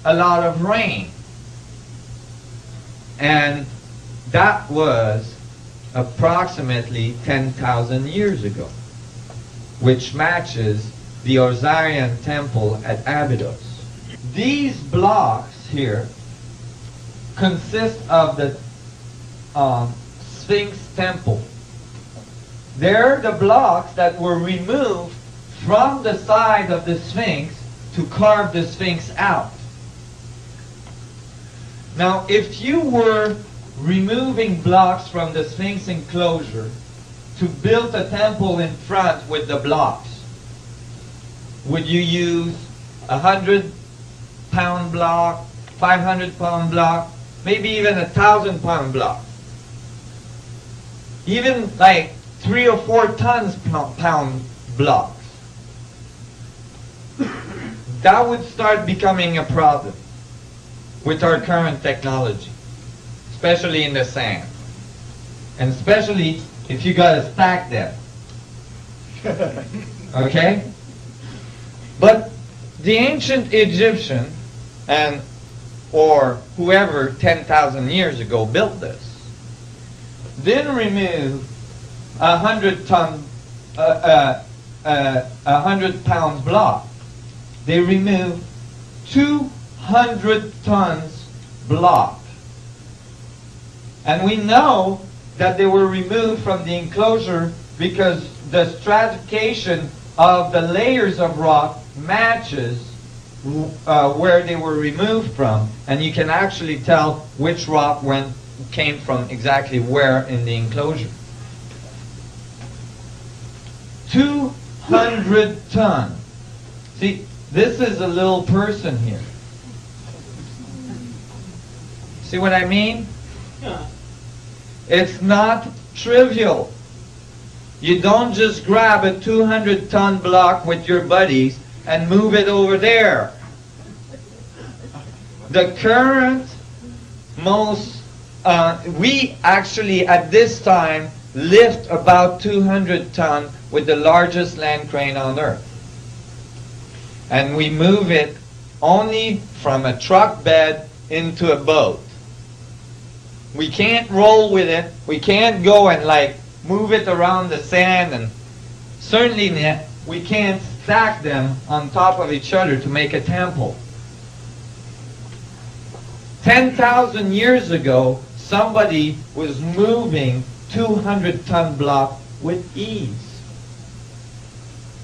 a lot of rain. And that was approximately 10,000 years ago, which matches the Osirian temple at Abydos. These blocks here consist of the Sphinx temple. They're the blocks that were removed from the side of the Sphinx to carve the Sphinx out. Now, if you were removing blocks from the Sphinx enclosure to build a temple in front with the blocks, would you use 100-pound block, 500-pound block, maybe even 1,000-pound block? Even like 3 or 4 tons pound blocks. That would start becoming a problem with our current technology, especially in the sand, and especially if you got to stack them. Okay? But the ancient Egyptian or whoever 10,000 years ago built this didn't remove 100-pound block. They removed 200 tons block. And we know that they were removed from the enclosure because the stratification of the layers of rock matches where they were removed from, and you can actually tell which rock came from exactly where in the enclosure. 200 tons. See, this is a little person here. See what I mean? Yeah. It's not trivial. You don't just grab a 200-ton block with your buddies and move it over there. The current we actually at this time lift about 200 tons with the largest land crane on earth. And we move it only from a truck bed into a boat. We can't roll with it. We can't go and like move it around the sand, and certainly we can't stack them on top of each other to make a temple. 10,000 years ago, somebody was moving 200-ton block with ease.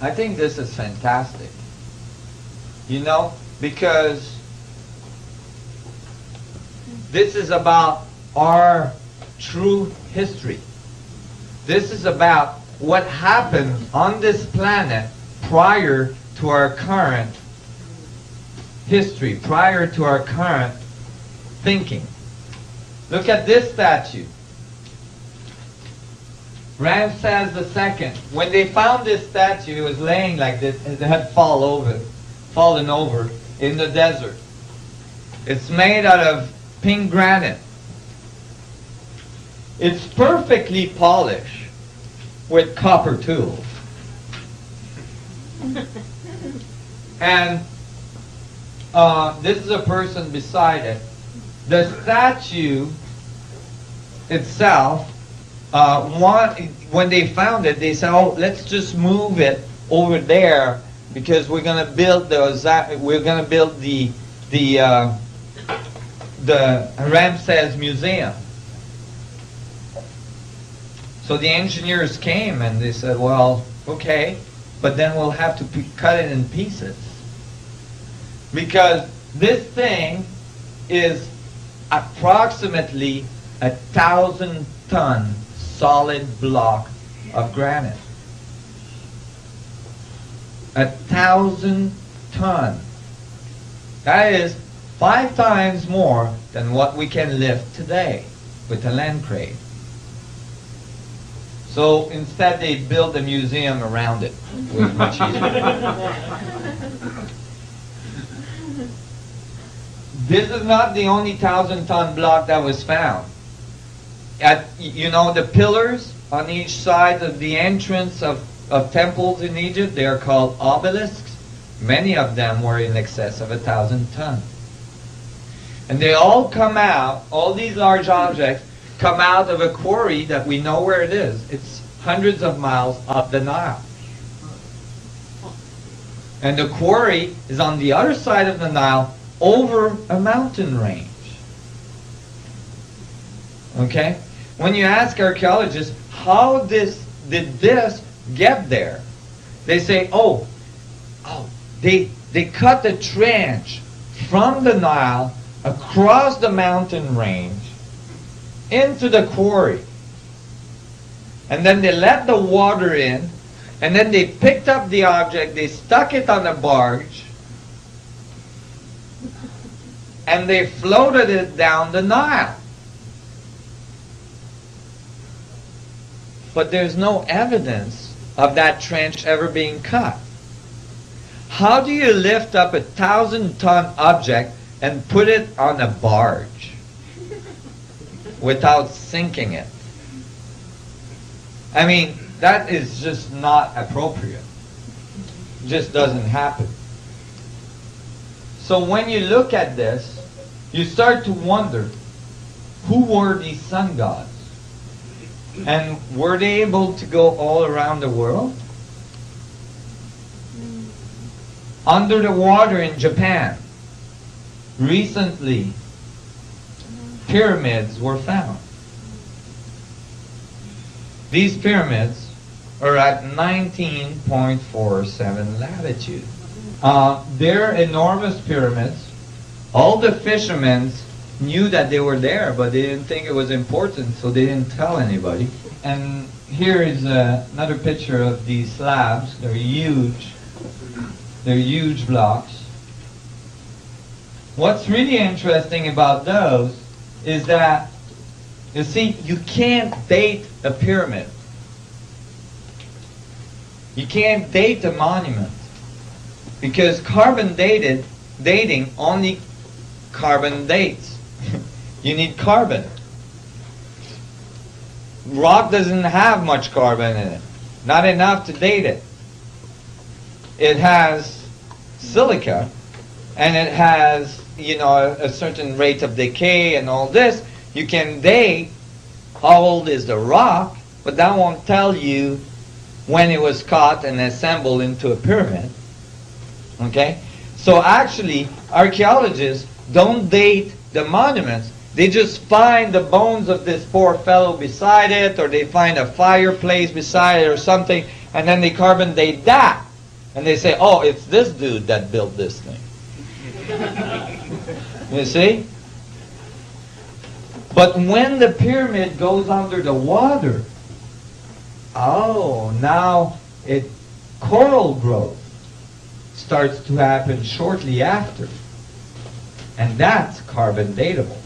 I think this is fantastic. You know, because this is about our true history. This is about what happened on this planet prior to our current history, prior to our current thinking. Look at this statue. Ramses II. When they found this statue, it was laying like this, and it had fallen over in the desert. It's made out of pink granite. It's perfectly polished with copper tools. And this is a person beside it. The statue itself, when they found it, they said, "Oh, let's just move it over there because we're going to build the Ramses Museum." So the engineers came and they said, "Well, okay, but then we'll have to cut it in pieces because this thing is approximately 1,000-ton solid block of granite. 1,000 ton. That is 5 times more than what we can lift today with a land crane. So instead they built a museum around it. It was much easier. This is not the only 1,000-ton block that was found. The pillars on each side of the entrance of temples in Egypt, they are called obelisks. Many of them were in excess of 1,000 tons. And they all come out, all these large objects come out of a quarry that we know where it is. It's hundreds of miles up the Nile. And the quarry is on the other side of the Nile over a mountain range. Okay? When you ask archaeologists, how did this get there? They say, they cut a trench from the Nile across the mountain range into the quarry. And then they let the water in, and then they picked up the object, they stuck it on a barge, and they floated it down the Nile. But there's no evidence of that trench ever being cut. How do you lift up a 1,000-ton object and put it on a barge without sinking it? I mean, that is just not appropriate. It just doesn't happen. So when you look at this, you start to wonder, who were these sun gods? And were they able to go all around the world? Under the water in Japan, recently, pyramids were found. These pyramids are at 19.47 latitude. They're enormous pyramids. All the fishermen knew that they were there, but they didn't think it was important, so they didn't tell anybody. And here is another picture of these slabs. They're huge. They're huge blocks. What's really interesting about those is that, you see, you can't date a pyramid. You can't date a monument, because carbon dating only carbon dates. You need carbon. Rock doesn't have much carbon in it. Not enough to date it. It has silica, and it has, a certain rate of decay and all this. You can date how old is the rock, but that won't tell you when it was cut and assembled into a pyramid. Okay? So actually, archaeologists don't date the monuments. They just find the bones of this poor fellow beside it, or they find a fireplace beside it or something, and then they carbon date that. And they say, oh, it's this dude that built this thing. You see? But when the pyramid goes under the water, now coral growth starts to happen shortly after. And that's carbon datable.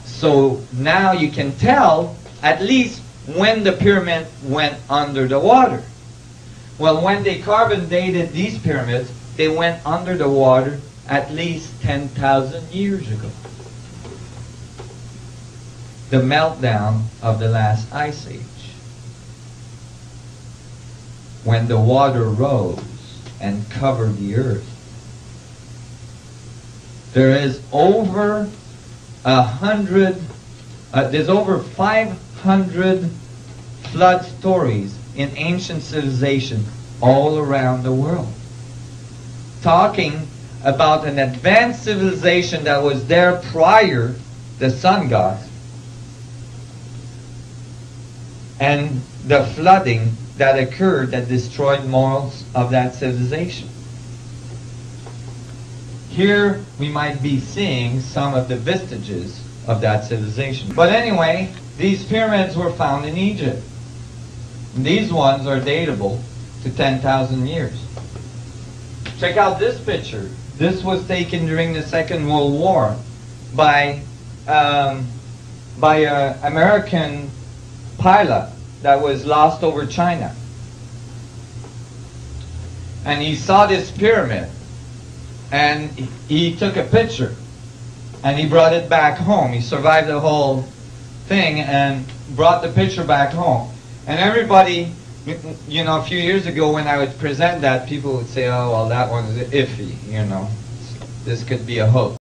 So now you can tell at least when the pyramid went under the water. Well, when they carbon dated these pyramids, they went under the water at least 10,000 years ago. The meltdown of the last ice age, when the water rose and covered the earth. There is over 500 flood stories in ancient civilization all around the world, talking about an advanced civilization that was there prior the sun gods, and the flooding that occurred that destroyed morals of that civilization. Here we might be seeing some of the vestiges of that civilization. But anyway, these pyramids were found in Egypt. And these ones are datable to 10,000 years. Check out this picture. This was taken during the Second World War by an American pilot that was lost over China. And he saw this pyramid, and he took a picture, and he brought it back home. He survived the whole thing and brought the picture back home. And everybody, a few years ago when I would present that, people would say, oh, well, that one is iffy, this could be a hoax.